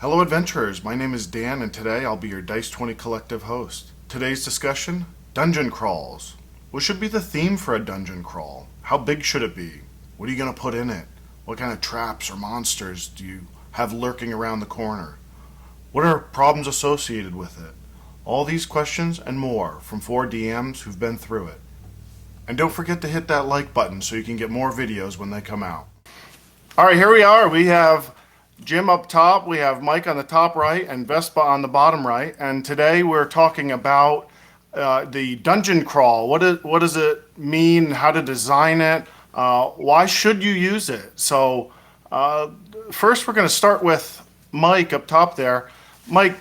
Hello, adventurers. My name is Dan, and today I'll be your Dice20 Collective host. Today's discussion Dungeon Crawls. What should be the theme for a dungeon crawl? How big should it be? What are you going to put in it? What kind of traps or monsters do you have lurking around the corner? What are problems associated with it? All these questions and more from four DMs who've been through it. And don't forget to hit that like button so you can get more videos when they come out. All right, here we are. We have Jim up top, we have Mike on the top right, and Vespa on the bottom right. And today we're talking about the dungeon crawl. What does it mean? How to design it? Why should you use it? So, first, we're going to start with Mike up top there. Mike,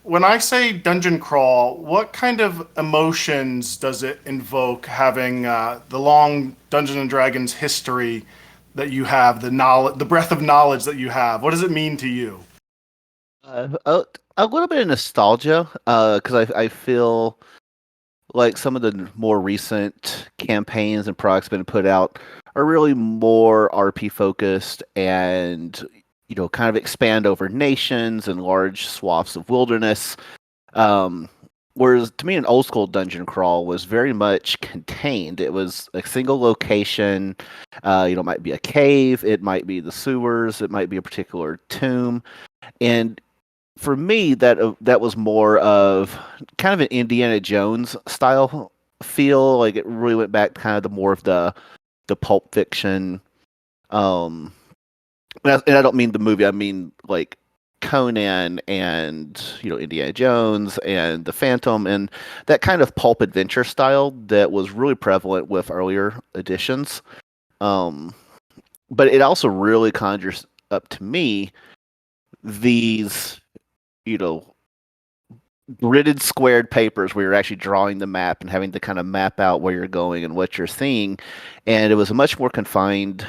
when I say dungeon crawl, what kind of emotions does it invoke having the long Dungeons and Dragons history that you have, the knowledge, the breadth of knowledge that you have? What does it mean to you? A little bit of nostalgia, because I feel like some of the more recent campaigns and products been put out are really more RP focused and kind of expand over nations and large swaths of wilderness. Whereas to me, an old school dungeon crawl was very much contained. It was a single location. It might be a cave, it might be the sewers, it might be a particular tomb, and for me, that was more of kind of an Indiana Jones style feel. Like it really went back kind of the more of the Pulp Fiction. Um, and I don't mean the movie. I mean like Conan and Indiana Jones and the Phantom and that kind of pulp adventure style that was really prevalent with earlier editions. Um, but it also really conjures up to me these you know gridded squared papers where you're actually drawing the map and having to kind of map out where you're going and what you're seeing. And it was a much more confined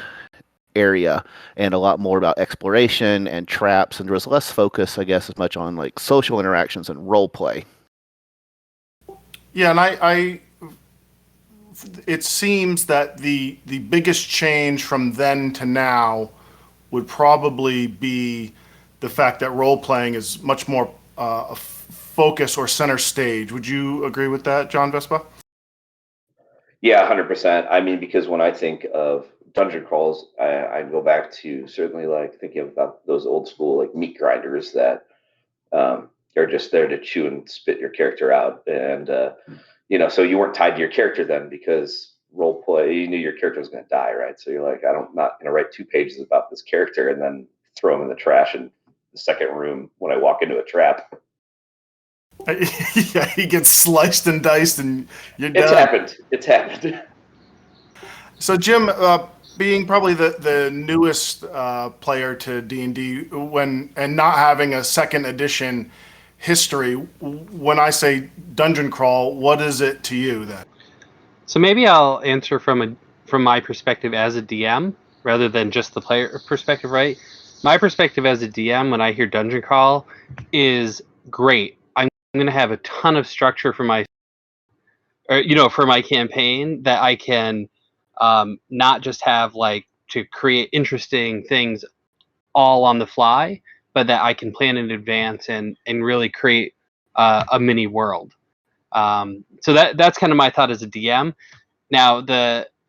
area and a lot more about exploration and traps. And there was less focus, I guess, as much on like social interactions and role play. Yeah, and it seems that the biggest change from then to now would probably be the fact that role playing is much more a focus or center stage. Would you agree with that, John Vespa? Yeah, 100%. I mean, because when I think of dungeon crawls, I go back to certainly like thinking about those old school like meat grinders that are just there to chew and spit your character out. And, so you weren't tied to your character then because role play, you knew your character was going to die, right? So you're like, not going to write 2 pages about this character and then throw him in the trash in the second room when I walk into a trap. Yeah, he gets sliced and diced, and you're It's done. happened. It's happened. So, Jim, being probably the newest player to D&D, and not having a second edition history, when I say dungeon crawl, what is it to you then? So maybe I'll answer from my perspective as a DM rather than just the player perspective, right? My perspective as a DM when I hear dungeon crawl is great. I'm going to have a ton of structure for for my campaign that I can not just have like to create interesting things all on the fly, but that I can plan in advance and really create a mini world. So that's kind of my thought as a DM. Now,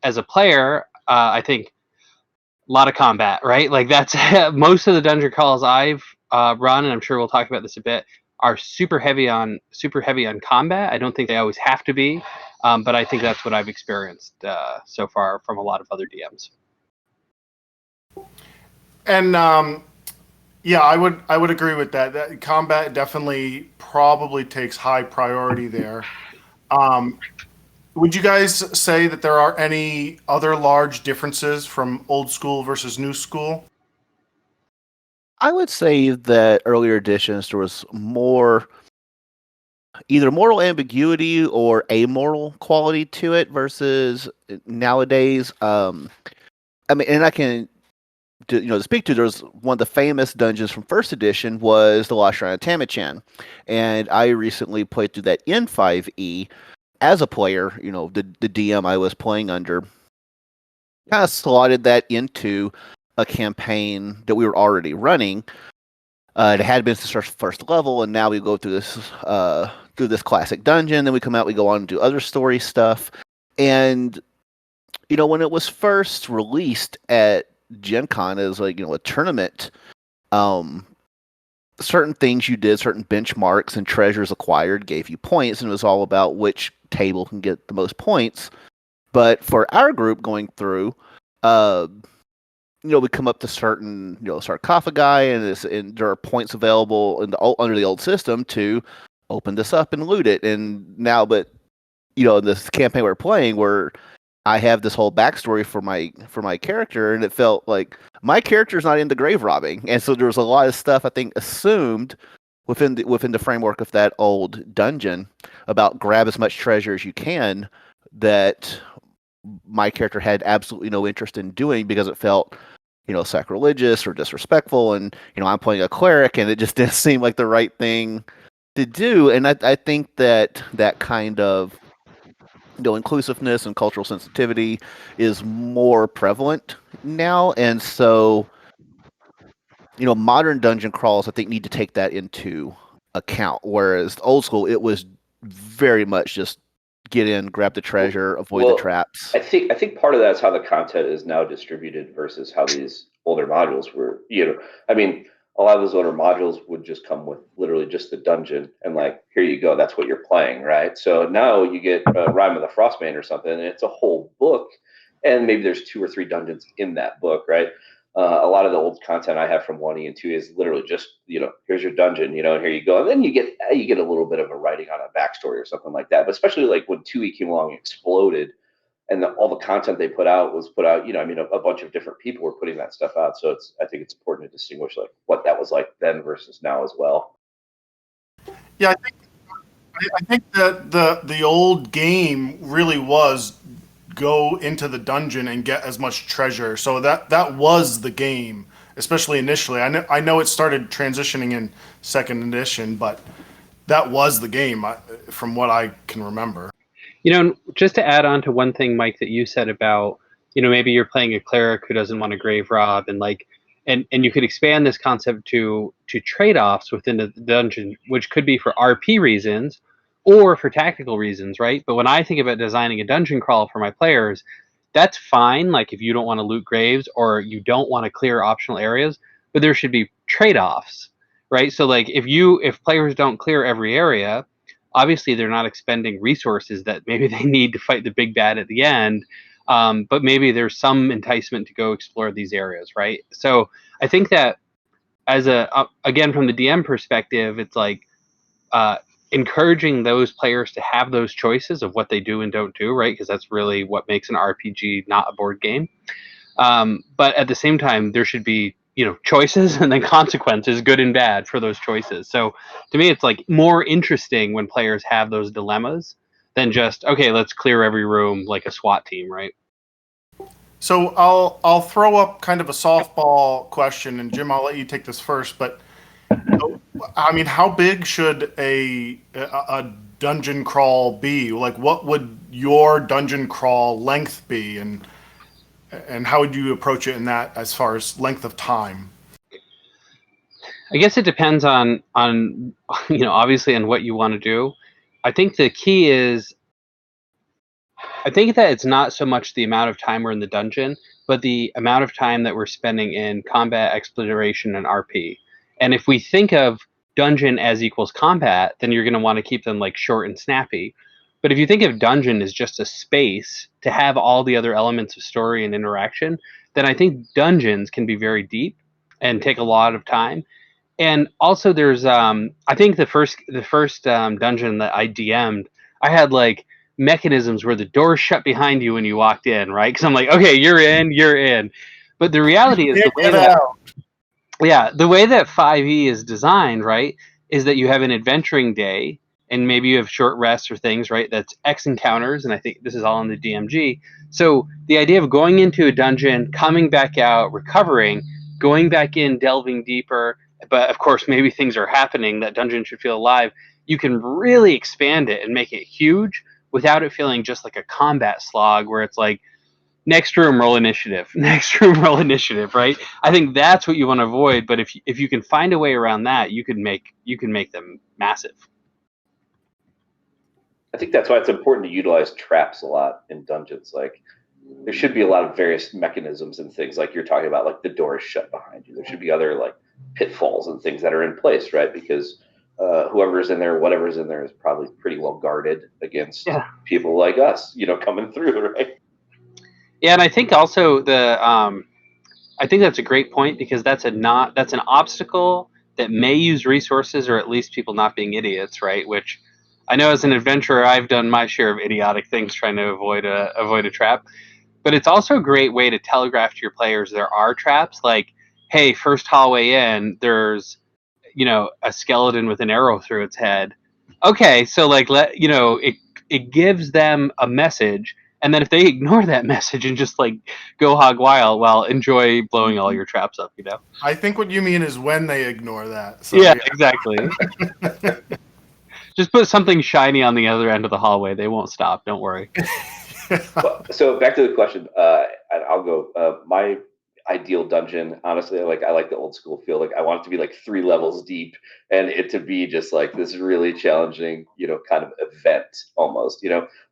as a player, I think a lot of combat, right? Like that's most of the dungeon crawls I've run, and I'm sure we'll talk about this a bit, are super heavy on combat. I don't think they always have to be, but I think that's what I've experienced so far from a lot of other DMs. And yeah, I would agree with that. That combat definitely probably takes high priority there. Um, would you guys say that there are any other large differences from old school versus new school? I would say that earlier editions there was more either moral ambiguity or amoral quality to it versus nowadays. I mean, and I can to speak to, there's one of the famous dungeons from first edition was the Lost Shrine of Tamachan, and I recently played through that in 5e as a player. The DM I was playing under kind of slotted that into a campaign that we were already running. It had been since our first level, and now we go through this classic dungeon. Then we come out, we go on and do other story stuff. And when it was first released at Gen Con as like a tournament, certain things you did, certain benchmarks and treasures acquired gave you points, and it was all about which table can get the most points. But for our group going through, we come up to certain, sarcophagi, and there are points available under the old system to open this up and loot it. And now, but in this campaign we're playing, where I have this whole backstory for my character, and it felt like my character's not into grave robbing, and so there was a lot of stuff I think assumed within the framework of that old dungeon about grab as much treasure as you can that my character had absolutely no interest in doing because it felt sacrilegious or disrespectful, and I'm playing a cleric and it just didn't seem like the right thing to do. And I think that kind of inclusiveness and cultural sensitivity is more prevalent now, and so modern dungeon crawls I think need to take that into account, whereas old school it was very much just get in, grab the treasure, avoid the traps. I think part of that's how the content is now distributed versus how these older modules were. I mean, a lot of those older modules would just come with literally just the dungeon and like, here you go, that's what you're playing, right? So now you get Rime of the Frostbane or something, and it's a whole book, and maybe there's 2 or 3 dungeons in that book, right? A lot of the old content I have from 1E and 2 is literally just, here's your dungeon, and here you go. And then you get a little bit of a writing on a backstory or something like that. But especially like when 2E came along and exploded, and all the content they put out was put out, a bunch of different people were putting that stuff out. So I think it's important to distinguish like what that was like then versus now as well. Yeah, I think that the old game really was go into the dungeon and get as much treasure. So that was the game, especially initially. I know it started transitioning in second edition, but that was the game from what I can remember. Just to add on to one thing, Mike, that you said about, maybe you're playing a cleric who doesn't want to grave rob, and like, and you could expand this concept to trade-offs within the dungeon, which could be for RP reasons or for tactical reasons, right? But when I think about designing a dungeon crawl for my players, that's fine. Like if you don't want to loot graves or you don't want to clear optional areas, but there should be trade-offs, right? So like if players don't clear every area, obviously they're not expending resources that maybe they need to fight the big bad at the end. But maybe there's some enticement to go explore these areas, right? So I think that as again, from the DM perspective, it's like encouraging those players to have those choices of what they do and don't do, right? Because that's really what makes an RPG not a board game. But at the same time, there should be choices and then consequences, good and bad, for those choices. So to me, it's like more interesting when players have those dilemmas than just, okay, let's clear every room like a SWAT team, right? So I'll throw up kind of a softball question, and Jim, I'll let you take this first. But I mean, how big should a dungeon crawl be? Like, what would your dungeon crawl length be, and how would you approach it in that as far as length of time? I guess it depends on obviously on what you want to do. I think the key is, I think that it's not so much the amount of time we're in the dungeon, but the amount of time that we're spending in combat, exploration, and RP. And if we think of dungeon as equals combat, then you're going to want to keep them like short and snappy. But if you think of dungeon as just a space to have all the other elements of story and interaction, then I think dungeons can be very deep and take a lot of time. And also there's I think the first dungeon that I DM'd, I had like mechanisms where the door shut behind you when you walked in, right? Because I'm like, okay, you're in. But the reality is the way that 5e is designed, right, is that you have an adventuring day and maybe you have short rests or things, right? That's X encounters, and I think this is all in the DMG. So the idea of going into a dungeon, coming back out, recovering, going back in, delving deeper, but of course maybe things are happening, that dungeon should feel alive. You can really expand it and make it huge without it feeling just like a combat slog where it's like, next room, roll initiative. Next room, roll initiative. Right? I think that's what you want to avoid. But if you can find a way around that, you can make them massive. I think that's why it's important to utilize traps a lot in dungeons. Like, there should be a lot of various mechanisms and things, like you're talking about, like the door is shut behind you. There should be other like pitfalls and things that are in place, right? Because whoever's in there, whatever's in there, is probably pretty well guarded against people like us, coming through, right? Yeah, and I think also I think that's a great point, because that's an obstacle that may use resources, or at least people not being idiots, right? Which I know as an adventurer, I've done my share of idiotic things trying to avoid a trap. But it's also a great way to telegraph to your players there are traps. Like, hey, first hallway in, there's a skeleton with an arrow through its head. Okay, so like it gives them a message, and then if they ignore that message and just like go hog wild, well, enjoy blowing all your traps up. I think what you mean is when they ignore that. So, yeah, exactly. Just put something shiny on the other end of the hallway. They won't stop. Don't worry. Well, so back to the question, and I'll go. My ideal dungeon, honestly, I like the old school feel. Like, I want it to be like 3 levels deep, and it to be just like this really challenging, kind of event almost.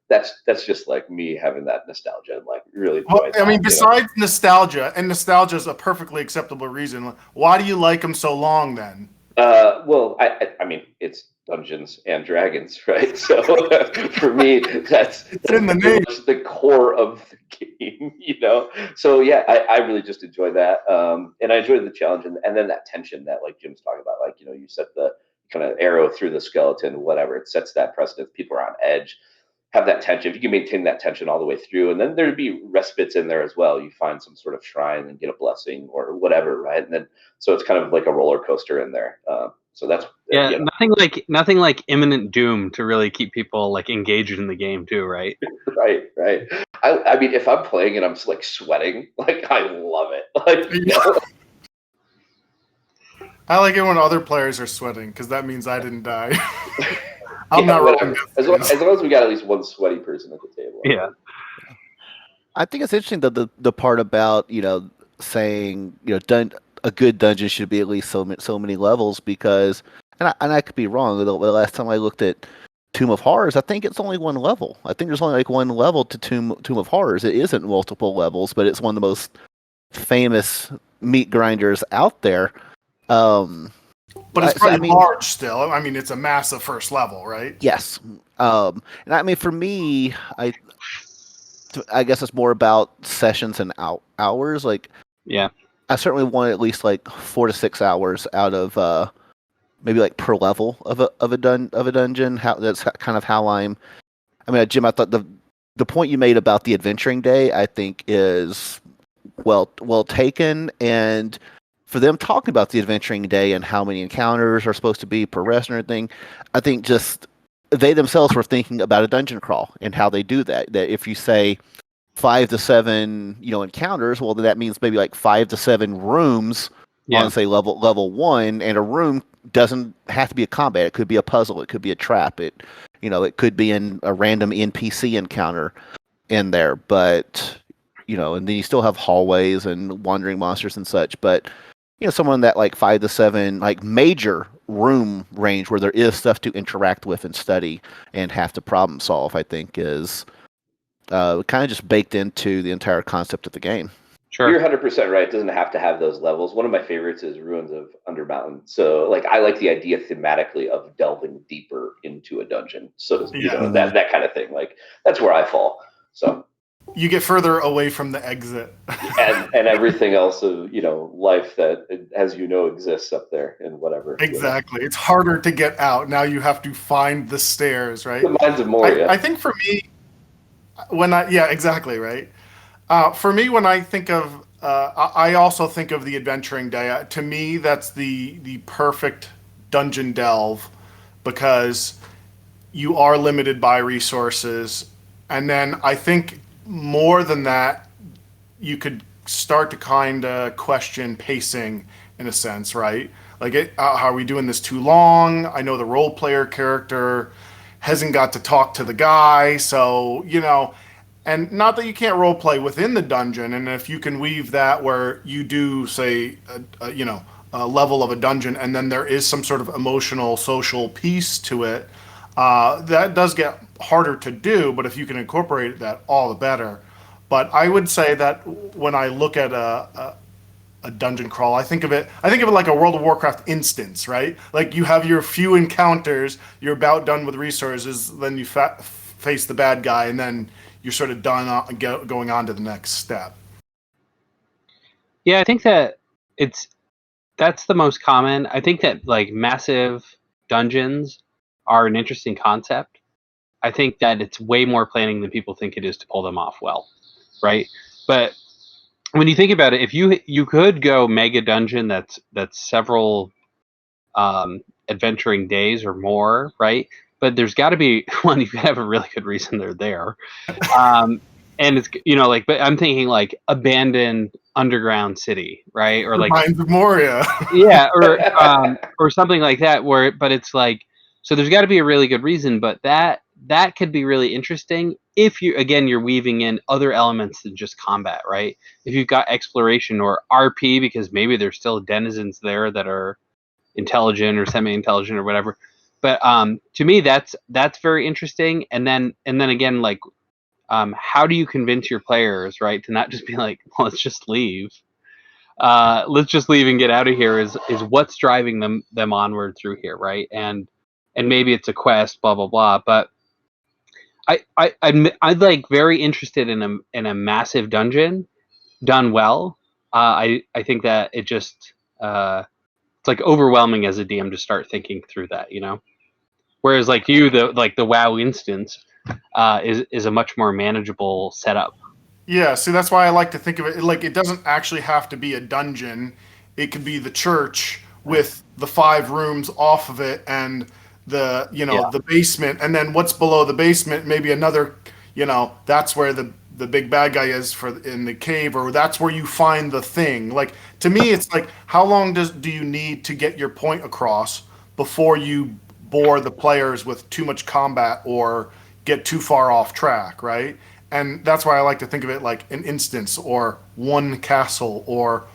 That's just like me having that nostalgia and like really. Well, I mean, besides nostalgia, and nostalgia is a perfectly acceptable reason. Why do you like them so long then? Well, I mean, it's Dungeons and Dragons, right? So for me, that's in the name. The core of the game, So yeah, I really just enjoy that, and I enjoy the challenge, and then that tension that like Jim's talking about, like you set the kind of arrow through the skeleton, whatever. It sets that precedent. People are on edge. Have that tension. If you can maintain that tension all the way through, and then there'd be respites in there as well. You find some sort of shrine and get a blessing or whatever, right? And then so it's kind of like a roller coaster in there. So that's nothing like imminent doom to really keep people like engaged in the game too, right? Right. I mean, if I'm playing and I'm like sweating, like I love it. Like, I like it when other players are sweating because that means I didn't die. I'm not rolling. As long as we got at least one sweaty person at the table. Yeah. I think it's interesting that the part about saying a good dungeon should be at least so many levels, because and I could be wrong. The last time I looked at Tomb of Horrors, I think it's only 1 level. I think there's only like 1 level to Tomb of Horrors. It isn't multiple levels, but it's one of the most famous meat grinders out there. But it's pretty large still. I mean, it's a massive first level, right? Yes. And I mean, for me, I guess it's more about sessions and hours. Like, yeah, I certainly want at least like 4 to 6 hours out of maybe like per level of a dungeon. That's kind of how I mean, Jim, I thought the point you made about the adventuring day, I think, is well taken, and for them talking about the adventuring day and how many encounters are supposed to be per rest and everything, I think just they themselves were thinking about a dungeon crawl and how they do that. That if you say 5 to 7, encounters, well, then that means maybe like 5 to 7 rooms on, say, level 1, and a room doesn't have to be a combat. It could be a puzzle. It could be a trap. It could be in a random NPC encounter in there, but and then you still have hallways and wandering monsters and such, but someone that like 5 to 7 like major room range where there is stuff to interact with and study and have to problem solve, I think is kind of just baked into the entire concept of the game. Sure. You're 100% right. It doesn't have to have those levels. One of my favorites is Ruins of Undermountain. So like I like the idea thematically of delving deeper into a dungeon. So that kind of thing. Like that's where I fall. So you get further away from the exit and everything else of life that as exists up there and whatever. Exactly. It's harder to get out. Now you have to find the stairs, right? The Mines of Moria. I think for me, exactly, right. For me, when I think of, I also think of the adventuring day. To me, that's the perfect dungeon delve, because you are limited by resources, and then I think more than that, you could start to kind of question pacing in a sense, right? Like, how are we doing this too long? I know the role player character hasn't got to talk to the guy, so And not that you can't role play within the dungeon, and if you can weave that where you do, say, a level of a dungeon, and then there is some sort of emotional, social piece to it, that does get harder to do. But if you can incorporate that, all the better. But I would say that when I look at a dungeon crawl, I think of it like a World of Warcraft instance, right? Like you have your few encounters, you're about done with resources, then you face the bad guy, and then you're sort of done going on to the next step. Yeah, I think that that's the most common. I think that like massive dungeons are an interesting concept. I think that it's way more planning than people think it is to pull them off well, right? But when you think about it, if you could go mega dungeon that's several adventuring days or more, right? But there's got to be one, you have a really good reason they're there. And it's like, but I'm thinking like abandoned underground city, right? Or like Mines of Moria. yeah, or something like that. But it's like, so there's got to be a really good reason, but that could be really interesting if you're weaving in other elements than just combat, right? If you've got exploration or RP, because maybe there's still denizens there that are intelligent or semi-intelligent or whatever. But to me, that's very interesting. And then again, like, how do you convince your players, right, to not just be like, well, let's just leave. Let's just leave and get out of here. Is what's driving them onward through here, right? And maybe it's a quest, blah blah blah. But I'm like very interested in a massive dungeon done well. I think that it just it's like overwhelming as a DM to start thinking through that, Whereas like the WoW instance is a much more manageable setup. Yeah, see, that's why I like to think of it like it doesn't actually have to be a dungeon. It could be the church with the 5 rooms off of it and the basement, and then what's below the basement, maybe another, that's where the big bad guy is in the cave, or that's where you find the thing. Like to me, it's like how long do you need to get your point across before you bore the players with too much combat or get too far off track, right? And that's why I like to think of it like an instance or one castle or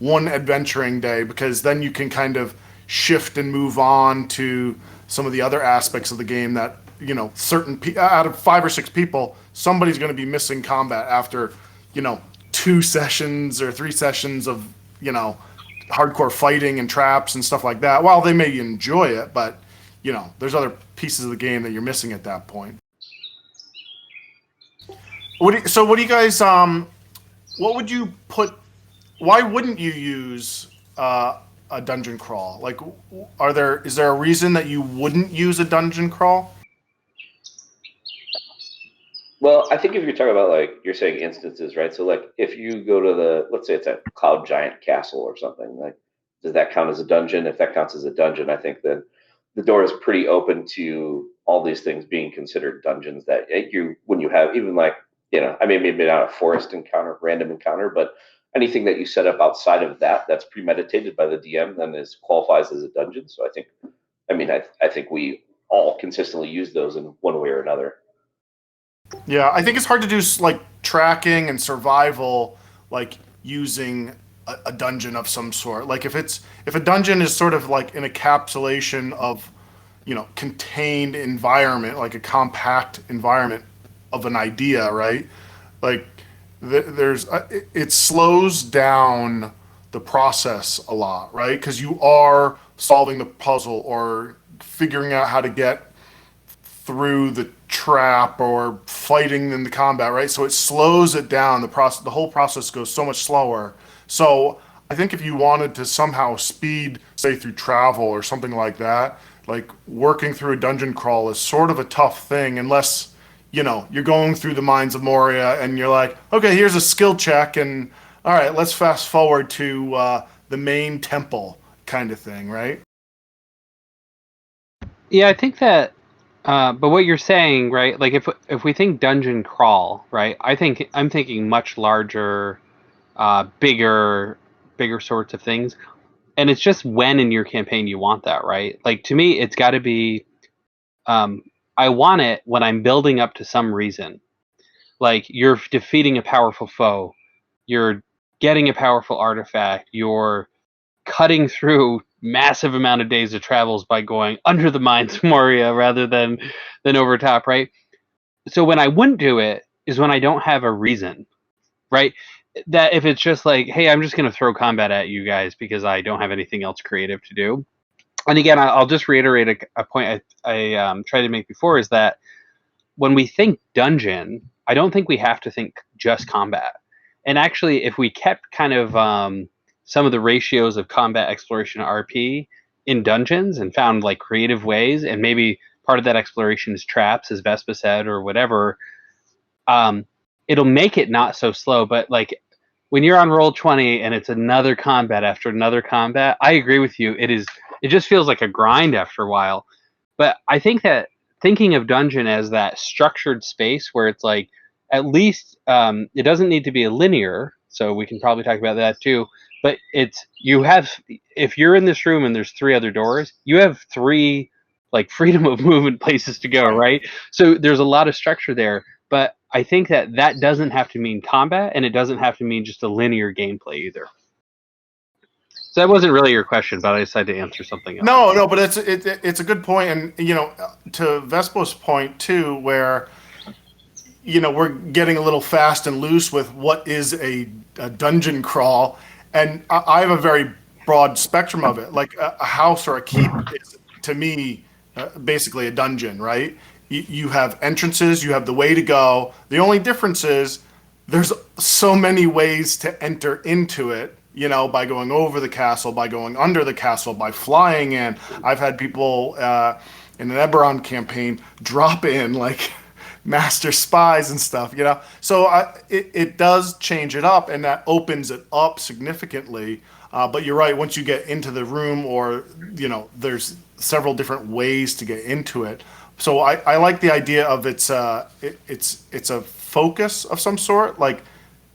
one adventuring day, because then you can kind of shift and move on to some of the other aspects of the game that certain out of 5 or 6 people, somebody's going to be missing combat after 2 sessions or 3 sessions of hardcore fighting and traps and stuff like that. While they may enjoy it, but there's other pieces of the game that you're missing at that point. What do you guys what would you put? Why wouldn't you use a dungeon crawl? Like, is there a reason that you wouldn't use a dungeon crawl? Well, I think if you're talking about like you're saying instances, right? So like if you go to let's say it's a cloud giant castle or something, like does that count as a dungeon? If that counts as a dungeon, I think that the door is pretty open to all these things being considered dungeons. That when you have even like I mean maybe not a forest encounter, random encounter, but anything that you set up outside of that's premeditated by the DM, then qualifies as a dungeon. So I think we all consistently use those in one way or another. Yeah, I think it's hard to do like tracking and survival, like using a dungeon of some sort. Like if a dungeon is sort of like an encapsulation of, contained environment, like a compact environment of an idea, right? Like it slows down the process a lot, right? Because you are solving the puzzle or figuring out how to get through the trap or fighting in the combat, right? So it slows it down. The whole process goes so much slower. So I think if you wanted to somehow speed, say through travel or something like that, like working through a dungeon crawl is sort of a tough thing unless you're going through the mines of Moria and you're like, okay, here's a skill check, and all right, let's fast forward to the main temple kind of thing, right? Yeah, I think that. But what you're saying, right? Like if we think dungeon crawl, right? I'm thinking much larger, bigger sorts of things, and it's just when in your campaign you want that, right? Like to me, it's got to be. I want it when I'm building up to some reason. like you're defeating a powerful foe, you're getting a powerful artifact, you're cutting through massive amount of days of travels by going under the mines of Moria rather than over top, right? So when I wouldn't do it is when I don't have a reason, right? That if it's just like, hey, I'm just going to throw combat at you guys because I don't have anything else creative to do. And again, I'll just reiterate a point I tried to make before, is that when we think dungeon, I don't think we have to think just combat. And actually, if we kept kind of some of the ratios of combat, exploration, RP in dungeons and found like creative ways, and maybe part of that exploration is traps, as Vespa said, or whatever, it'll make it not so slow. But like when you're on Roll20 and it's another combat after another combat, I agree with you. It just feels like a grind after a while. But I think that thinking of dungeon as that structured space where it's like, at least it doesn't need to be a linear, so we can probably talk about that too, but it's, you have, if you're in this room and there's 3 other doors, you have 3 like freedom of movement places to go, right? So there's a lot of structure there, but I think that doesn't have to mean combat, and it doesn't have to mean just a linear gameplay either. So that wasn't really your question, but I decided to answer something else. No, but it's a good point, and to Vespo's point too, where we're getting a little fast and loose with what is a dungeon crawl, and I have a very broad spectrum of it. Like a house or a keep is, to me, basically a dungeon, right? You have entrances, you have the way to go. The only difference is there's so many ways to enter into it, by going over the castle, by going under the castle, by flying in. I've had people in an Eberron campaign drop in like master spies and stuff, So it does change it up, and that opens it up significantly. But you're right, once you get into the room, or, there's several different ways to get into it. So I like the idea of it's a focus of some sort, like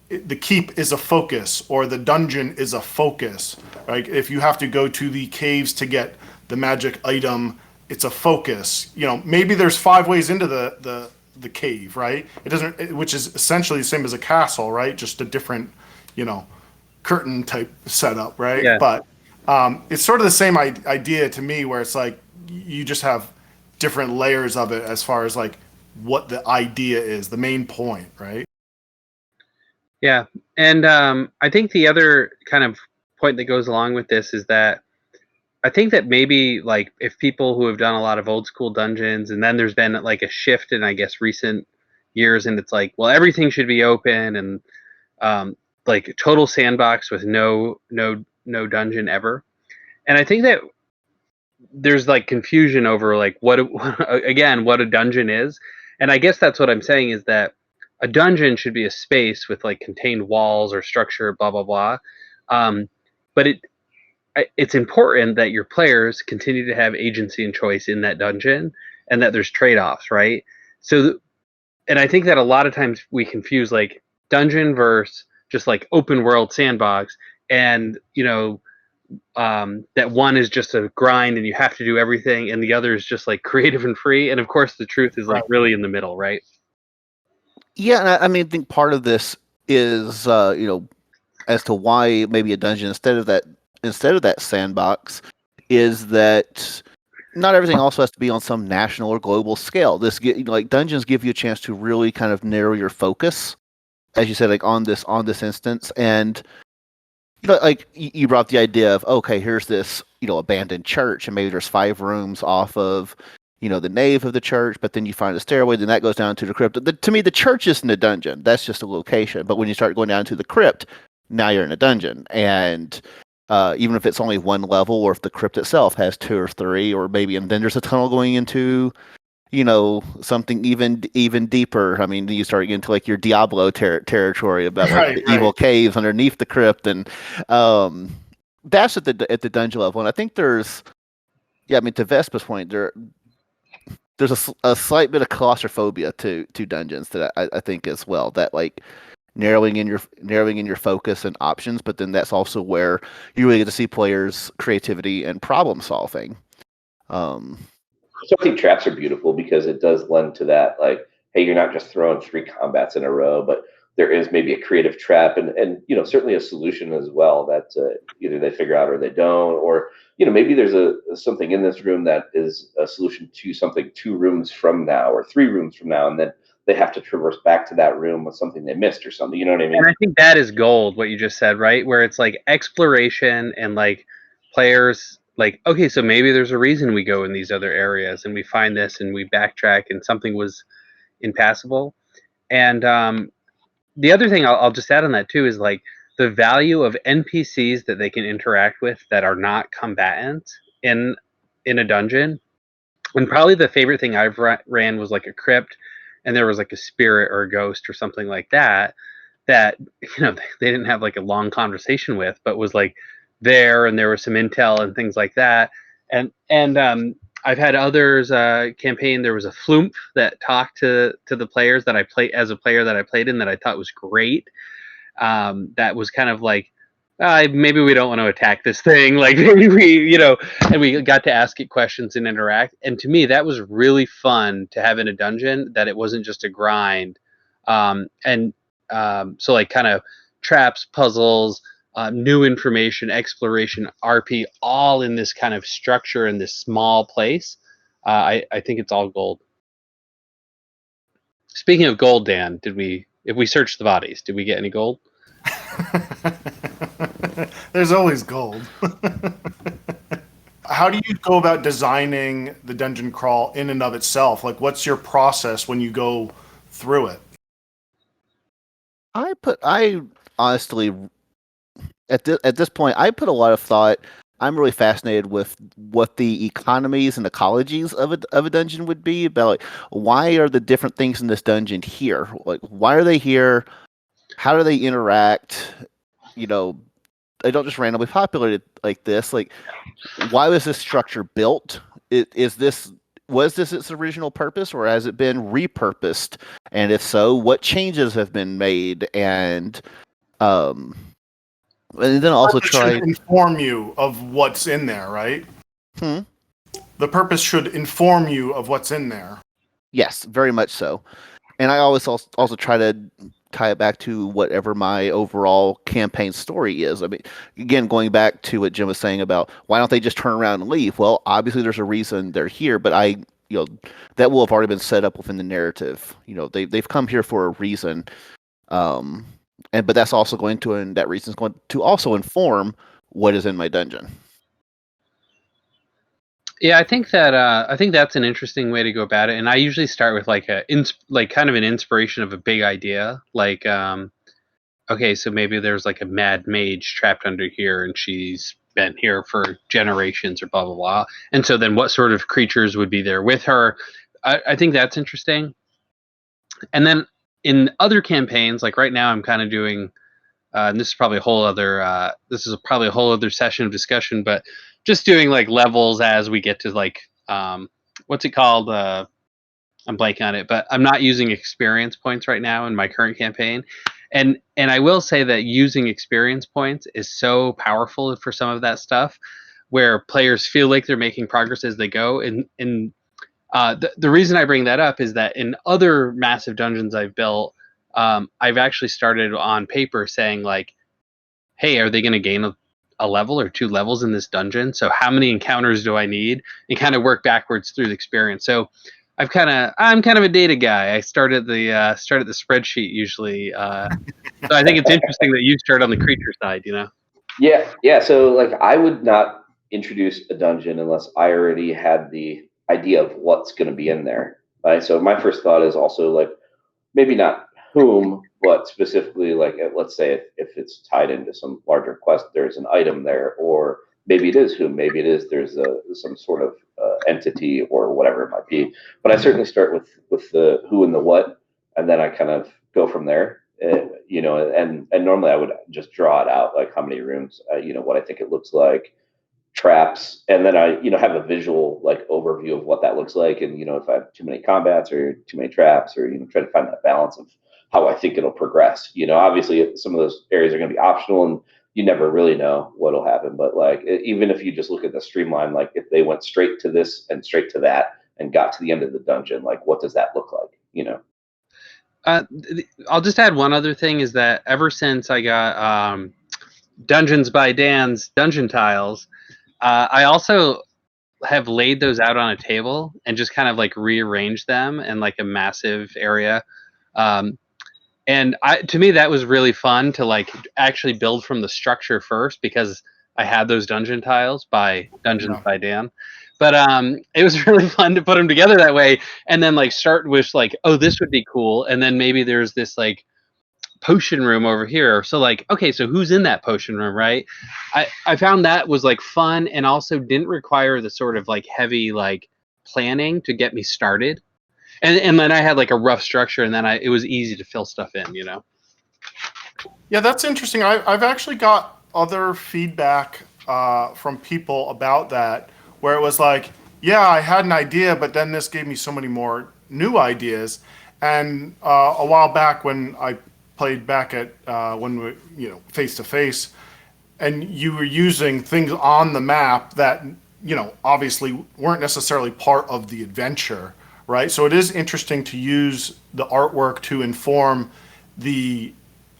the keep is a focus, or the dungeon is a focus. Right? If you have to go to the caves to get the magic item, it's a focus. Maybe there's 5 ways into the cave, right? It doesn't, which is essentially the same as a castle, right? Just a different, curtain type setup, right? Yeah. But it's sort of the same idea to me, where it's like you just have different layers of it as far as like what the idea is, the main point, right? Yeah, and I think the other kind of point that goes along with this is that I think that maybe like if people who have done a lot of old school dungeons, and then there's been like a shift in, I guess, recent years, and it's like, well, everything should be open, and like total sandbox with no dungeon ever. And I think that there's like confusion over like what a dungeon is. And I guess that's what I'm saying, is that a dungeon should be a space with like contained walls or structure, blah blah blah. But it's important that your players continue to have agency and choice in that dungeon, and that there's trade-offs, right? So, and I think that a lot of times we confuse like dungeon versus just like open world sandbox, and that one is just a grind and you have to do everything, and the other is just like creative and free. And of course, the truth is like really in the middle, right? Yeah, and I think part of this is as to why maybe a dungeon instead of that sandbox is that not everything also has to be on some national or global scale. Like dungeons give you a chance to really kind of narrow your focus, as you said, like on this instance. And like you brought the idea of, okay, here's this abandoned church, and maybe there's 5 rooms off of the nave of the church, but then you find a stairway, then that goes down to the crypt. To me, the church isn't a dungeon. That's just a location. But when you start going down to the crypt, now you're in a dungeon. And even if it's only 1 level, or if the crypt itself has 2 or 3, or maybe, and then there's a tunnel going into, something even deeper. I mean, you start getting into like your Diablo territory about like the evil caves underneath the crypt. And that's at the dungeon level. And I think there's, to Vespa's point, there's a slight bit of claustrophobia to dungeons that I think as well, that like narrowing in your focus and options, but then that's also where you really get to see players' creativity and problem solving. So I think traps are beautiful because it does lend to that like hey, you're not just throwing 3 combats in a row, but there is maybe a creative trap and certainly a solution as well that either they figure out or they don't, or maybe there's something in this room that is a solution to something 2 rooms from now or 3 rooms from now, and then they have to traverse back to that room with something they missed or something. You know what I mean? And I think that is gold, what you just said, right? Where it's like exploration and like players like, okay, so maybe there's a reason we go in these other areas and we find this and we backtrack and something was impassable. And the other thing I'll just add on that too is like the value of NPCs that they can interact with that are not combatants in a dungeon. And probably the favorite thing I've ran was like a crypt, and there was like a spirit or a ghost or something like that that they didn't have like a long conversation with, but was like there, and there was some intel and things like that. And I've had others campaign. There was a flumph that talked to the players that I played as a player that I played in that I thought was great. That was kind of like, maybe we don't want to attack this thing. Like maybe we, and we got to ask it questions and interact. And to me, that was really fun to have in a dungeon. That it wasn't just a grind. So like kind of traps, puzzles, new information, exploration, RP, all in this kind of structure in this small place. I think it's all gold. Speaking of gold, Dan, if we searched the bodies, did we get any gold? There's always gold. How do you go about designing the dungeon crawl in and of itself? Like, what's your process when you go through it? I honestly, at this point, I put a lot of thought. I'm really fascinated with what the economies and ecologies of a dungeon would be. About like, why are the different things in this dungeon here? Like, why are they here? How do they interact? They don't just randomly populate it like this. Like, why was this structure built? Was this its original purpose, or has it been repurposed? And if so, what changes have been made? And then also try should inform you of what's in there, right? Hmm? The purpose should inform you of what's in there. Yes, very much so. And I always also try to tie it back to whatever my overall campaign story is. I mean, again, going back to what Jim was saying about why don't they just turn around and leave? Well, obviously there's a reason they're here, but that will have already been set up within the narrative. They've come here for a reason. But that's also that reason is going to also inform what is in my dungeon. Yeah, I think that's an interesting way to go about it. And I usually start with like kind of an inspiration of a big idea. Like, okay, so maybe there's like a mad mage trapped under here, and she's been here for generations, or blah blah blah. And so then, what sort of creatures would be there with her? I think that's interesting. And then in other campaigns, like right now, I'm kind of doing. And this is probably a whole other session of discussion, but just doing like levels as we get to like what's it called? I'm blanking on it, but I'm not using experience points right now in my current campaign. And I will say that using experience points is so powerful for some of that stuff, where players feel like they're making progress as they go. And the reason I bring that up is that in other massive dungeons I've built, I've actually started on paper saying like, hey, are they going to gain a level or 2 levels in this dungeon? So how many encounters do I need? And kind of work backwards through the experience. So I'm kind of a data guy. I start at the spreadsheet usually. So I think it's interesting that you start on the creature side. Yeah. So like, I would not introduce a dungeon unless I already had the idea of what's going to be in there. Right. So my first thought is also like, maybe not whom, but specifically like, let's say if it's tied into some larger quest, there's an item there, or maybe it is whom, maybe it is there's some sort of entity or whatever it might be. But I certainly start with the who and the what, and then I kind of go from there. And normally I would just draw it out, like how many rooms, what I think it looks like, traps, and then I have a visual like overview of what that looks like, and if I have too many combats or too many traps, or try to find that balance of how I think it'll progress. Obviously some of those areas are going to be optional, and you never really know what'll happen. But like, even if you just look at the streamline, like if they went straight to this and straight to that and got to the end of the dungeon, like what does that look like? I'll just add one other thing is that ever since I got Dungeons by Dan's dungeon tiles, I also have laid those out on a table and just kind of like rearranged them in like a massive area. Um, and to me that was really fun to like actually build from the structure first because I had those dungeon tiles by Dungeons Yeah. by Dan. But it was really fun to put them together that way and then like start with like, oh, this would be cool, and then maybe there's this like potion room over here. So like, okay, so who's in that potion room, right? I found that was like fun and also didn't require the sort of like heavy like planning to get me started. And then I had like a rough structure, and then it was easy to fill stuff in, you know. Yeah, that's interesting. I've actually got other feedback from people about that, where it was like, yeah, I had an idea, but then this gave me so many more new ideas. And a while back when I played back at when we, face to face, and you were using things on the map that obviously weren't necessarily part of the adventure, right? So it is interesting to use the artwork to inform the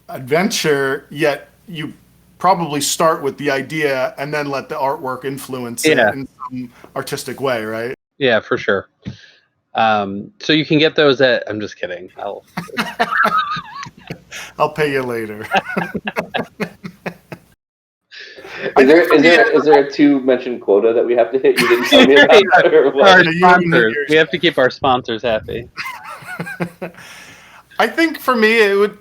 adventure, yet you probably start with the idea and then let the artwork influence it in some artistic way, right? Yeah, for sure. So you can get those at. I'm just kidding. I'll pay you later. Is there a 2 mention quota that we have to hit? You didn't tell me about or what? Our sponsors. We have to keep our sponsors happy. I think for me,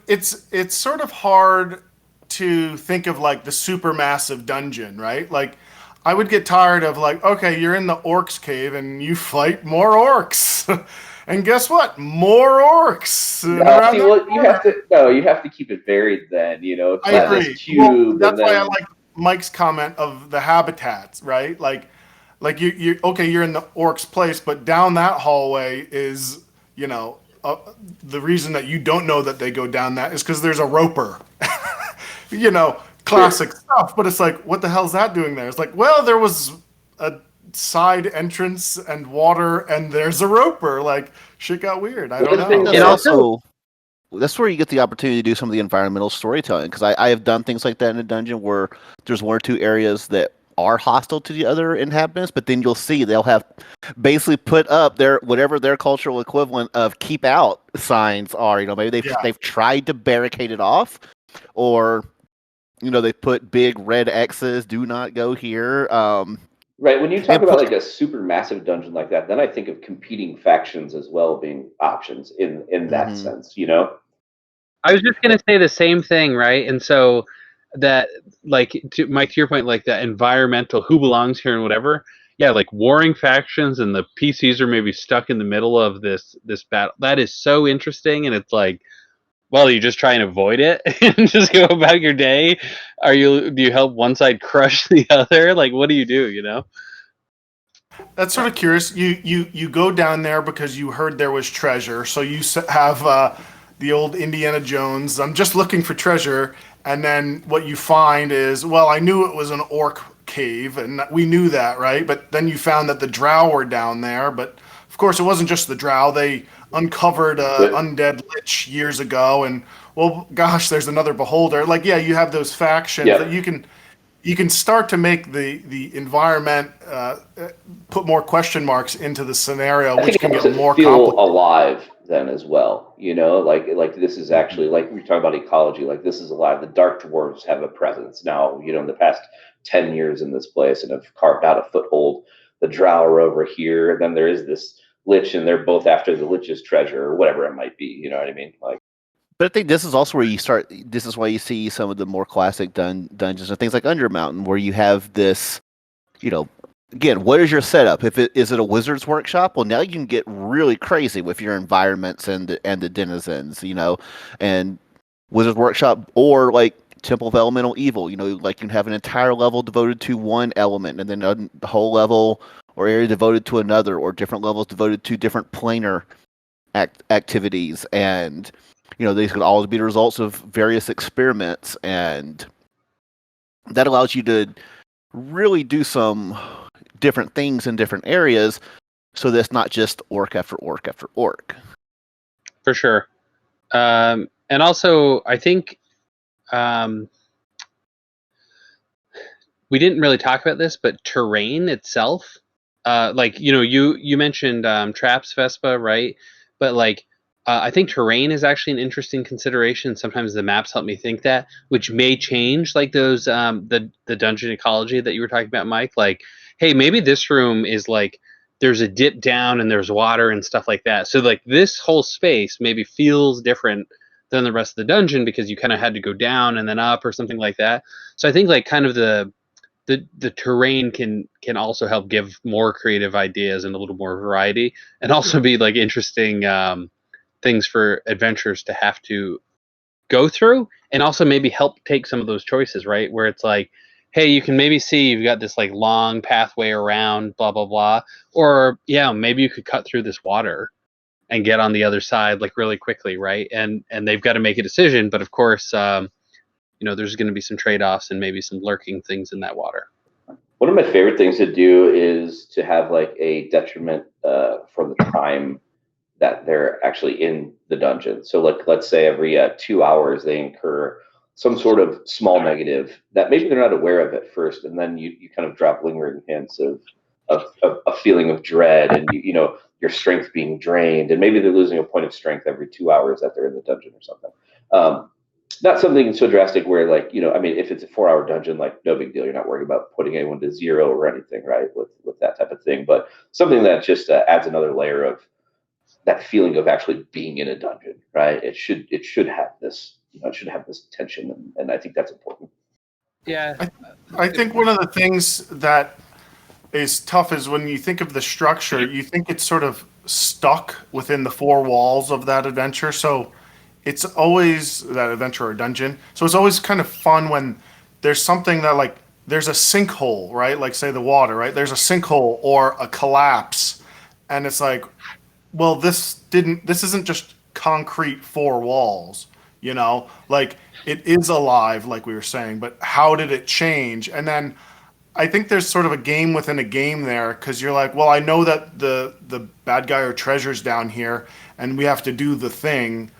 it's sort of hard to think of like the supermassive dungeon, right? Like, I would get tired of like, okay, you're in the orcs cave and you fight more orcs, and guess what? More orcs. You have to keep it varied. Then I agree. Cube, that's why I like Mike's comment of the habitats, right? Like you okay, you're in the orc's place, but down that hallway is the reason that you don't know that they go down that is because there's a roper. Classic stuff. But it's like, what the hell's that doing there? It's like, well, there was a side entrance and water, and there's a roper. Like, shit got weird. I don't know. And also, that's where you get the opportunity to do some of the environmental storytelling. Because I have done things like that in a dungeon where there's 1 or 2 areas that are hostile to the other inhabitants, but then you'll see they'll have basically put up whatever their cultural equivalent of keep out signs are. Maybe they've tried to barricade it off, or they put big red X's, do not go here. Right. When you talk about like a super massive dungeon like that, then I think of competing factions as well being options in that sense, I was just gonna say the same thing, right? And so that, like, to your point, like that environmental who belongs here and whatever. Yeah, like warring factions and the PCs are maybe stuck in the middle of this battle. That is so interesting, and it's like, well, you just try and avoid it and just go about your day. Do you help one side crush the other? Like, what do you do? That's sort of curious. You go down there because you heard there was treasure, so you have the old Indiana Jones. I'm just looking for treasure, and then what you find is, well, I knew it was an orc cave, and we knew that, right? But then you found that the drow were down there, but of course it wasn't just the drow. They uncovered undead lich years ago, and well, gosh, there's another beholder. Like, yeah, you have those factions that you can start to make the environment put more question marks into the scenario, which can get more feel alive then as well. Like this is actually, like we talk about ecology, like this is alive. The dark dwarves have a presence now. In the past 10 years in this place and have carved out a foothold. The drow are over here, and then there is this lich, and they're both after the lich's treasure or whatever it might be. You know what I mean? Like. But I think this is also where you start. This is why you see some of the more classic dungeons and things like Undermountain, where you have this, again, what is your setup? Is it a wizard's workshop? Well, now you can get really crazy with your environments and the denizens, and wizard's workshop, or like Temple of Elemental Evil. Like you can have an entire level devoted to one element, and then a whole level or area devoted to another, or different levels devoted to different planar activities, and these could always be the results of various experiments, and that allows you to really do some different things in different areas, so that's not just orc after orc after orc. For sure. And also, I think we didn't really talk about this, but terrain itself, like you mentioned traps, Vespa, right? But like I think terrain is actually an interesting consideration. Sometimes the maps help me think that, which may change like those the dungeon ecology that you were talking about, Mike. Like, hey, maybe this room is like there's a dip down and there's water and stuff like that. So like this whole space maybe feels different than the rest of the dungeon because you kind of had to go down and then up or something like that. So I think like kind of the terrain can also help give more creative ideas and a little more variety, and also be like interesting things for adventurers to have to go through, and also maybe help take some of those choices, right? Where it's like, hey, you can maybe see you've got this like long pathway around, blah blah blah, or yeah, maybe you could cut through this water and get on the other side like really quickly, right? And they've got to make a decision, but of course, there's going to be some trade-offs and maybe some lurking things in that water. One of my favorite things to do is to have like a detriment for the time that they're actually in the dungeon. So like, let's say every 2 hours they incur some sort of small negative that maybe they're not aware of at first, and then you kind of drop lingering hints of a feeling of dread, and your strength being drained, and maybe they're losing a point of strength every 2 hours that they're in the dungeon or something. Not something so drastic where like, I mean, if it's a 4 hour dungeon, like no big deal. You're not worried about putting anyone to 0 or anything, right? With that type of thing. But something that just adds another layer of that feeling of actually being in a dungeon, right? It should have this, it should have this tension, and I think that's important. Yeah. I think one of the things that is tough is when you think of the structure, you think it's sort of stuck within the four walls of that adventure. So it's always that adventure or dungeon. So it's always kind of fun when there's something that like there's a sinkhole, right? Like say the water, right? There's a sinkhole or a collapse, and it's like, well, this isn't just concrete four walls, like it is alive, like we were saying, but how did it change? And then I think there's sort of a game within a game there, because you're like, well, I know that the bad guy or treasure's down here and we have to do the thing,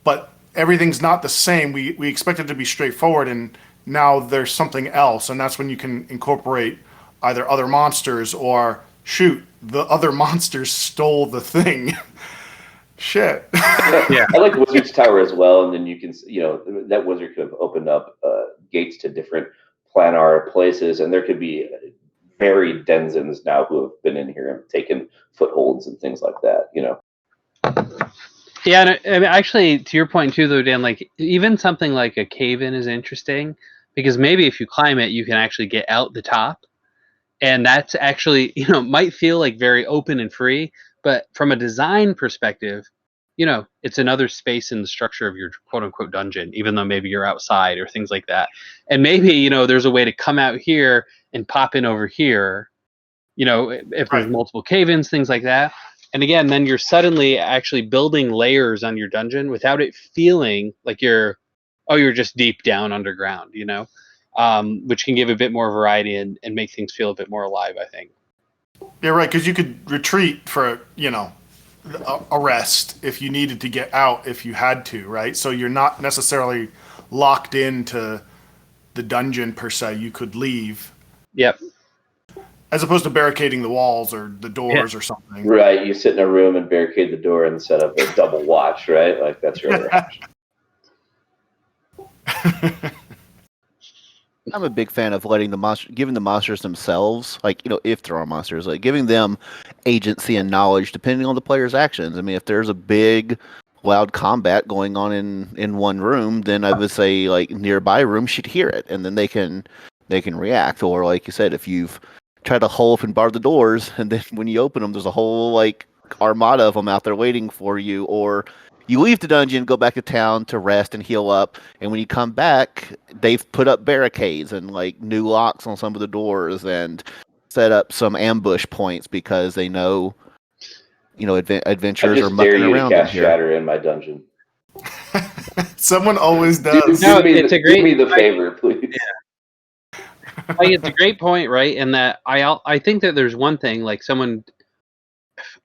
but everything's not the same. We expect it to be straightforward, and now there's something else, and that's when you can incorporate either other monsters or shoot, the other monsters stole the thing. Shit. Yeah, I like Wizard's Tower as well, and then you can, that wizard could have opened up gates to different planar places, and there could be varied denizens now who have been in here and taken footholds and things like that. Yeah, and actually, to your point too, though, Dan, like even something like a cave-in is interesting because maybe if you climb it, you can actually get out the top, and that's actually might feel like very open and free, but from a design perspective, it's another space in the structure of your quote-unquote dungeon, even though maybe you're outside or things like that, and maybe there's a way to come out here and pop in over here, if there's multiple cave-ins, things like that. And again, then you're suddenly actually building layers on your dungeon without it feeling like you're just deep down underground, which can give a bit more variety and make things feel a bit more alive, I think. Yeah, right, because you could retreat for, a rest if you needed to get out if you had to, right? So you're not necessarily locked into the dungeon per se. You could leave. Yep. As opposed to barricading the walls or the doors or something. Right, you sit in a room and barricade the door and set up a double watch, right? Like that's really I'm a big fan of letting giving the monsters themselves, like, if there are monsters, like giving them agency and knowledge depending on the player's actions. I mean, if there's a big, loud combat going on in one room, then I would say like nearby room should hear it, and then they can react. Or like you said, if you've tried to hole up and bar the doors, and then when you open them, there's a whole like armada of them out there waiting for you, or you leave the dungeon, go back to town to rest and heal up, and when you come back, they've put up barricades and like new locks on some of the doors and set up some ambush points because they know, adventurers are mucking around in here. Shatter in my dungeon. Someone always does. Do me the favor, please. Yeah. Like, it's a great point, right? And that I think that there's one thing, like someone,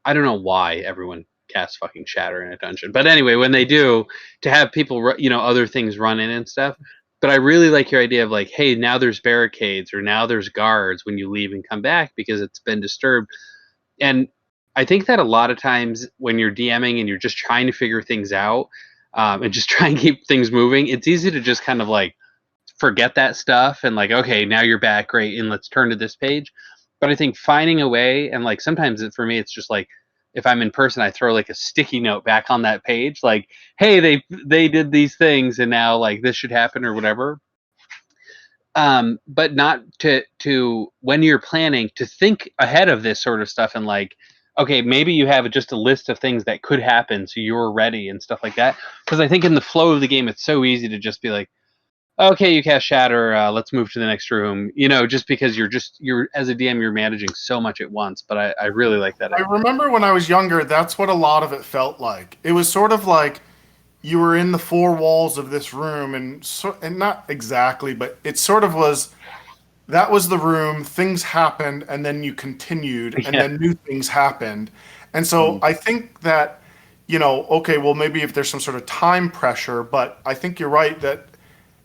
I don't know why everyone cast fucking Shatter in a dungeon. But anyway, when they do, to have people, other things run in and stuff. But I really like your idea of like, hey, now there's barricades or now there's guards when you leave and come back because it's been disturbed. And I think that a lot of times when you're DMing and you're just trying to figure things out and just try and keep things moving, it's easy to just kind of like forget that stuff and like, okay, now you're back, great, and let's turn to this page. But I think finding a way, and like sometimes for me, it's just like if I'm in person, I throw like a sticky note back on that page, like, hey, they did these things, and now like this should happen or whatever. But not to when you're planning to think ahead of this sort of stuff and like, okay, maybe you have just a list of things that could happen, so you're ready and stuff like that. Because I think in the flow of the game, it's so easy to just be like, okay, you cast Shatter, let's move to the next room. Just because you're as a DM, you're managing so much at once. But I really like that. I remember when I was younger, that's what a lot of it felt like. It was sort of like you were in the four walls of this room, and not exactly, but it sort of was. That was the room. Things happened, and then you continued, and then new things happened. And so I think that, okay, well, maybe if there's some sort of time pressure, but I think you're right that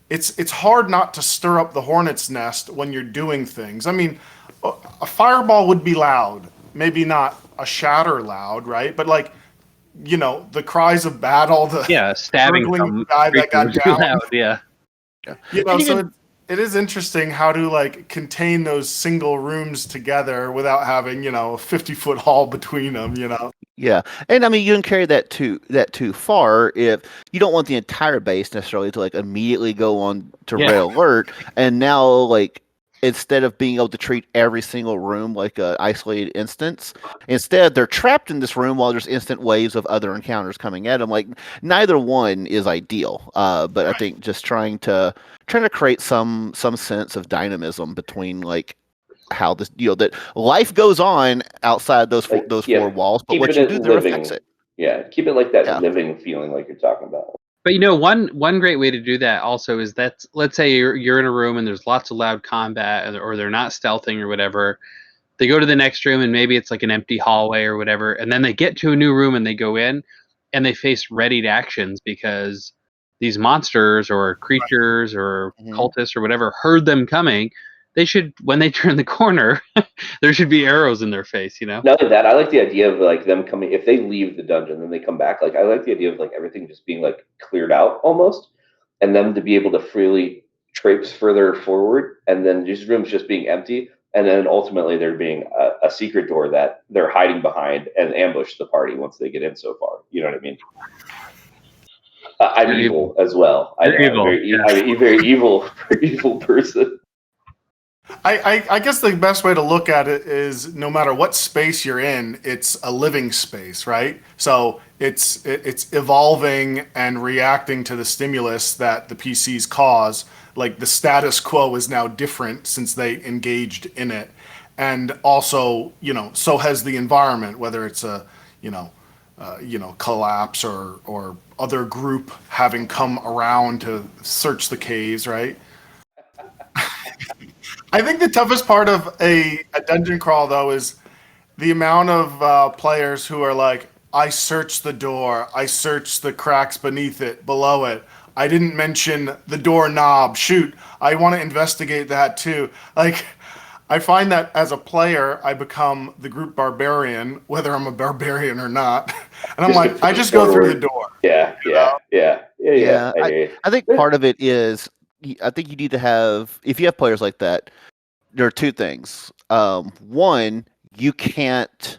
it's hard not to stir up the hornet's nest when you're doing things. I mean, a fireball would be loud, maybe not a shatter loud, right? But like, the cries of battle, the stabbing guy that got down. Loud, yeah. So it is interesting how to like contain those single rooms together without having, a 50-foot hall between them, Yeah, and I mean you can carry that too far if you don't want the entire base necessarily to like immediately go on to red alert, and now like instead of being able to treat every single room like an isolated instance, instead they're trapped in this room while there's instant waves of other encounters coming at them. Like neither one is ideal, but I think just trying to create some sense of dynamism between like how this that life goes on outside those four walls, but what you do there affects it. Yeah, keep it like that living feeling like you're talking about. But one great way to do that also is that let's say you're in a room and there's lots of loud combat or they're not stealthing or whatever. They go to the next room and maybe it's like an empty hallway or whatever, and then they get to a new room and they go in and they face readied actions because these monsters or creatures or cultists or whatever heard them coming. They should, when they turn the corner, there should be arrows in their face, Not only that, I like the idea of like them coming, if they leave the dungeon, then they come back. Like I like the idea of like everything just being like cleared out almost, and them to be able to freely traipse further forward, and then these rooms just being empty, and then ultimately there being a secret door that they're hiding behind and ambush the party once they get in so far. You know what I mean? I'm evil as well. I'm a very evil person. I guess the best way to look at it is no matter what space you're in, it's a living space, right? So it's evolving and reacting to the stimulus that the PCs cause. Like the status quo is now different since they engaged in it. And also, so has the environment, whether it's a, collapse or other group having come around to search the caves, right? I think the toughest part of a dungeon crawl, though, is the amount of players who are like, I searched the door, I searched the cracks beneath it, below it. I didn't mention the doorknob. Shoot, I want to investigate that too. Like, I find that as a player, I become the group barbarian, whether I'm a barbarian or not. And I'm like, I just go through the door. Yeah. I think part of it is, I think you need to have, if you have players like that, there are two things. One, you can't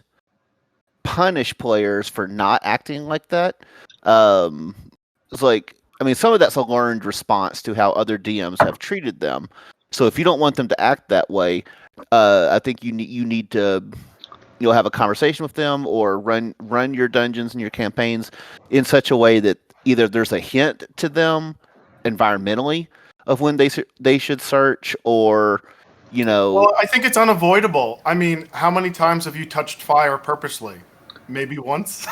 punish players for not acting like that. It's like, I mean, some of that's a learned response to how other DMs have treated them. So if you don't want them to act that way, I think you need to have a conversation with them or run your dungeons and your campaigns in such a way that either there's a hint to them environmentally of when they should search, or Well, I think it's unavoidable. I mean, how many times have you touched fire purposely? Maybe once.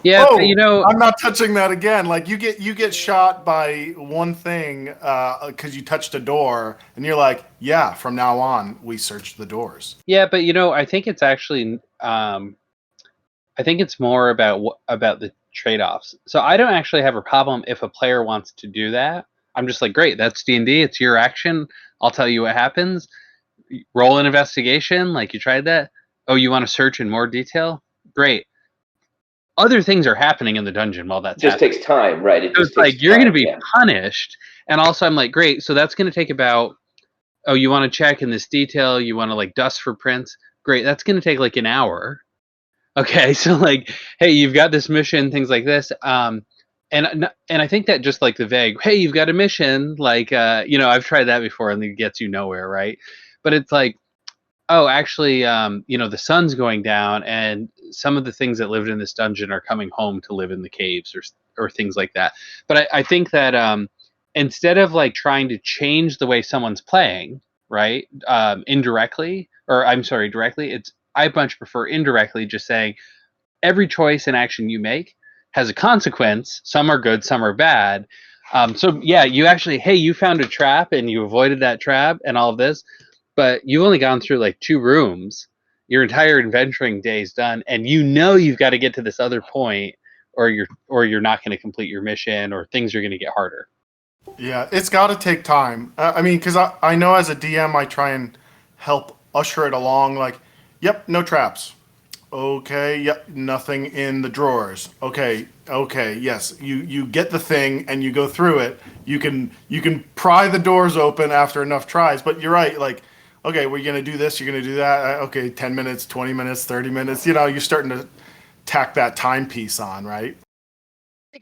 Yeah, I'm not touching that again. Like you get shot by one thing because you touched a door, and you're like, yeah, from now on we search the doors. Yeah, but I think it's actually I think it's more about the trade-offs. So I don't actually have a problem if a player wants to do that. I'm just like, great, that's D&D. It's your action. I'll tell you what happens. Roll an investigation. Like, you tried that. Oh, you want to search in more detail? Great. Other things are happening in the dungeon while that's just happening. takes time, right? It So just it's takes like you're going to time, be yeah. punished, and also I'm like, great. So that's going to take about. Oh, you want to check in this detail? You want to like dust for prints? Great. That's going to take like an hour. Okay, so like, hey, you've got this mission, things like this. And I think that just like the vague, hey, you've got a mission, like, I've tried that before, and it gets you nowhere, right? But it's like, oh, actually, the sun's going down, and some of the things that lived in this dungeon are coming home to live in the caves, or things like that. But I think that instead of like trying to change the way someone's playing, right, indirectly, or I'm sorry, directly, I much prefer indirectly, just saying every choice and action you make has a consequence. Some are good, some are bad. So yeah, you actually, hey, you found a trap and you avoided that trap and all of this, but you've only gone through like 2 rooms. Your entire adventuring day is done, and you've got to get to this other point, or you're not going to complete your mission, or things are going to get harder. Yeah, it's got to take time. I mean, because I know as a DM, I try and help usher it along. Like, yep, no traps. Okay, yep, nothing in the drawers. Okay, yes, you get the thing and you go through it. You can pry the doors open after enough tries. But you're right. Like, okay, we're gonna do this. You're gonna do that. Okay, 10 minutes, 20 minutes, 30 minutes. You're starting to tack that timepiece on, right?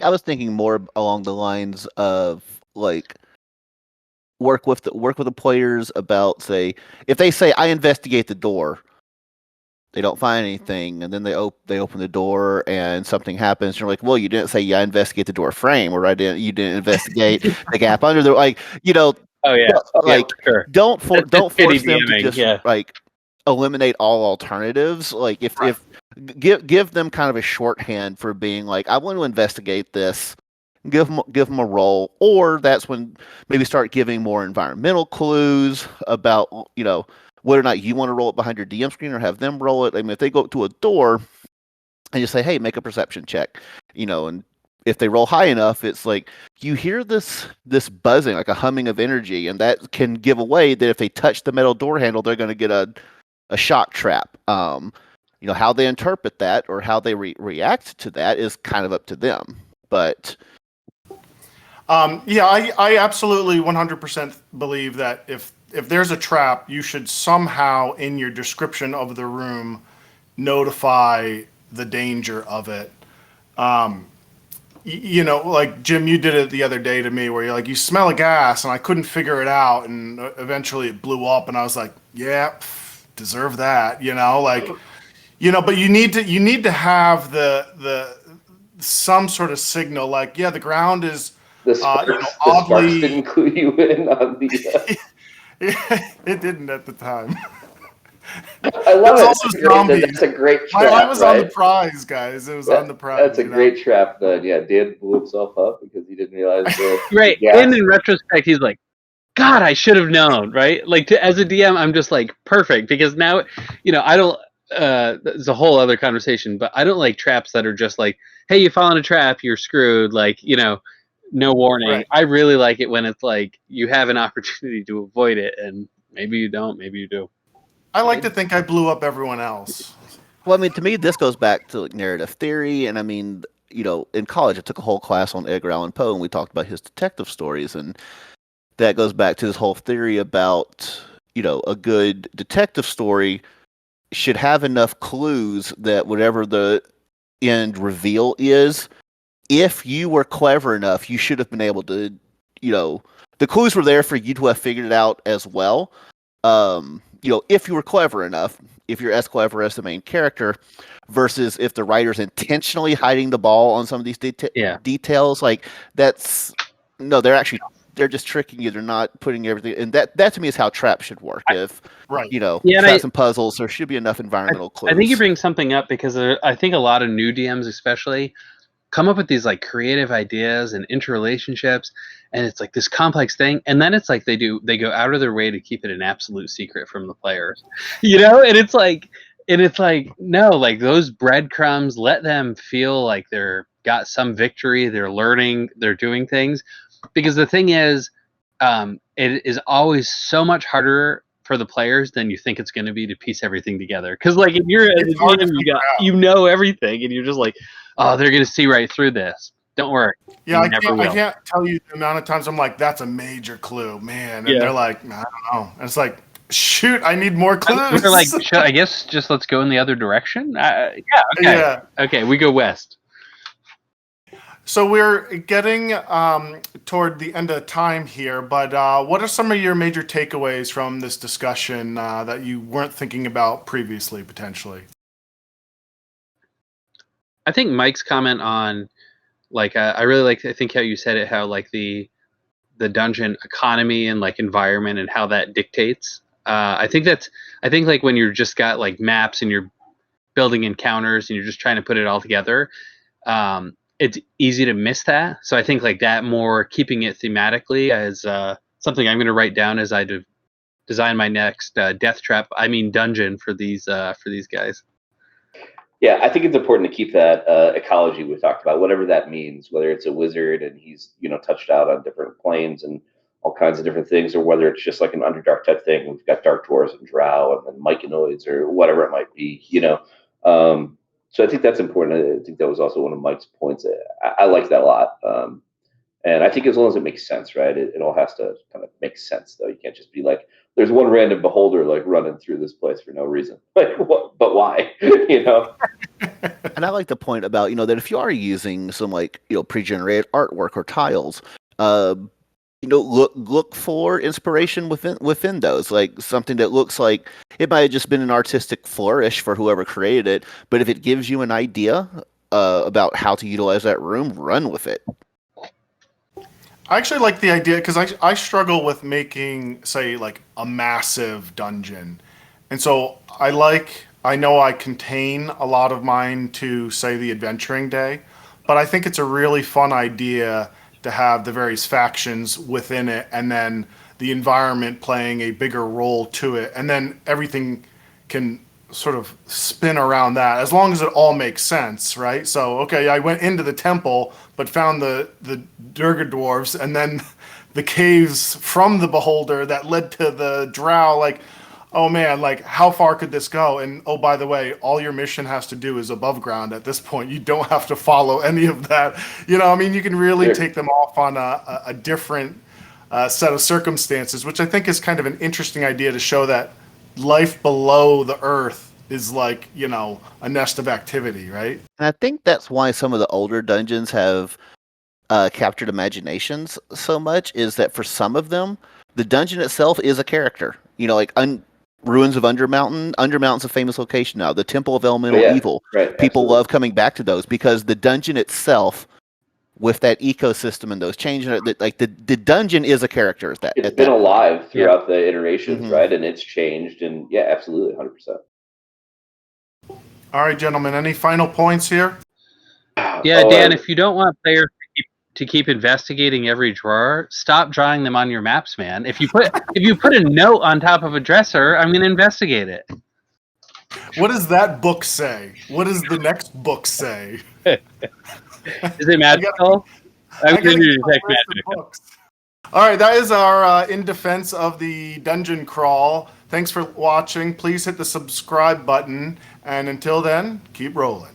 I was thinking more along the lines of like work with the players about, say, if they say I investigate the door, they don't find anything, and then they open the door and something happens. And you're like, well, you didn't say I investigate the door frame, or you didn't investigate the gap under the, like, Oh yeah, like, sure. don't force Shitty them to DMing, just yeah. like eliminate all alternatives. Like, if give them kind of a shorthand for being like, I want to investigate this. Give them a roll, or that's when maybe start giving more environmental clues about whether or not you want to roll it behind your DM screen or have them roll it. I mean, if they go to a door and you say, "Hey, make a perception check," and if they roll high enough, it's like you hear this buzzing, like a humming of energy, and that can give away that if they touch the metal door handle, they're going to get a shock trap. How they interpret that or how they react to that is kind of up to them. But I absolutely 100% believe that if there's a trap, you should somehow in your description of the room notify the danger of it. Like Jim, you did it the other day to me where you're like, you smell a gas, and I couldn't figure it out, and eventually it blew up, and I was like, yeah, deserve that, but you need to have the some sort of signal, like, yeah, the ground is The sparks oddly. didn't clue you in on the. It didn't at the time. I love it. Also zombies. That's a great trap. I was right? on the prize, guys. It was on the prize. That's a great trap. Then, yeah, Dan blew himself up because he didn't realize the Right. gas. And in retrospect, he's like, God, I should have known, right? Like, as a DM, I'm just like, perfect, because now, I don't. It's a whole other conversation, but I don't like traps that are just like, hey, you fall in a trap, you're screwed. Like, no warning. Right. I really like it when it's like you have an opportunity to avoid it, and maybe you don't, maybe you do. I like to think I blew up everyone else. Well, I mean, to me, this goes back to like narrative theory, and I mean, in college, I took a whole class on Edgar Allan Poe, and we talked about his detective stories, and that goes back to this whole theory about, a good detective story should have enough clues that whatever the end reveal is, if you were clever enough, you should have been able to, the clues were there for you to have figured it out as well. If you were clever enough, if you're as clever as the main character, versus if the writer's intentionally hiding the ball on some of these details, like they're just tricking you. They're not putting everything, and that to me is how traps should work. Traps and puzzles, there should be enough environmental clues. I think you bring something up because I think a lot of new DMs, especially, come up with these like creative ideas and interrelationships, and it's like this complex thing, and then it's like they go out of their way to keep it an absolute secret from the players, and it's like And it's like, no, like those breadcrumbs, let them feel like they're got some victory, they're learning, they're doing things. Because the thing is, it is always so much harder for the players than you think it's going to be to piece everything together. Because like if you're as a hard to DM, you know everything, and you're just like, oh, they're going to see right through this. Don't worry. Yeah, You I can't tell you the amount of times I'm like, that's a major clue, man. And Yeah. they're like, nah, I don't know. And it's like, shoot, I need more clues. We're like, I guess just let's go in the other direction. Yeah. Okay. Yeah. Okay. We go west. So we're getting toward the end of time here, but what are some of your major takeaways from this discussion that you weren't thinking about previously, potentially? I think Mike's comment on, like, I really like. I think how you said it, how like the dungeon economy and like environment and how that dictates. I think like when you're just got like maps and you're building encounters and you're just trying to put it all together. It's easy to miss that. So I think like that, more keeping it thematically as something I'm going to write down as I design my next dungeon for these guys. Yeah, I think it's important to keep that ecology we talked about, whatever that means, whether it's a wizard and he's touched out on different planes and all kinds of different things, or whether it's just like an Underdark type thing. We've got Dark Dwarves and Drow and then Myconoids or whatever it might be, So I think that's important. I think that was also one of Mike's points. I like that a lot. And I think as long as it makes sense, right? It all has to kind of make sense, though. You can't just be like, there's one random beholder like running through this place for no reason. Like, what? But why? And I like the point about, that if you are using some pre-generated artwork or tiles, look for inspiration within those, like something that looks like it might have just been an artistic flourish for whoever created it, but if it gives you an idea about how to utilize that room, run with it. I actually like the idea because I struggle with making, say, like a massive dungeon. And so I know I contain a lot of mine to, say, the adventuring day, but I think it's a really fun idea to have the various factions within it and then the environment playing a bigger role to it. And then everything can sort of spin around that as long as it all makes sense, right? So, okay, I went into the temple, but found the Durga dwarves and then the caves from the beholder that led to the drow. Like, oh man, like how far could this go? And oh, by the way, all your mission has to do is above ground at this point. You don't have to follow any of that. You can really take them off on a different set of circumstances, which I think is kind of an interesting idea to show that life below the earth is like, a nest of activity, right? And I think that's why some of the older dungeons have captured imaginations so much, is that for some of them, the dungeon itself is a character. Ruins of Undermountain. Undermountain's a famous location now. The Temple of Elemental Evil. Right, People absolutely love coming back to those because the dungeon itself, with that ecosystem and those changes, the dungeon is a character. It's been alive throughout the iterations, right? And it's changed, and yeah, absolutely, 100%. All right, gentlemen, any final points here? Yeah, Dan, if you don't want players to keep investigating every drawer, stop drawing them on your maps, man. If you put a note on top of a dresser, I'm going to investigate it. What does that book say? What does the next book say? Is it magical? I'm going to detect magic. All right, that is our In Defense of the Dungeon Crawl. Thanks for watching. Please hit the subscribe button. And until then, keep rolling.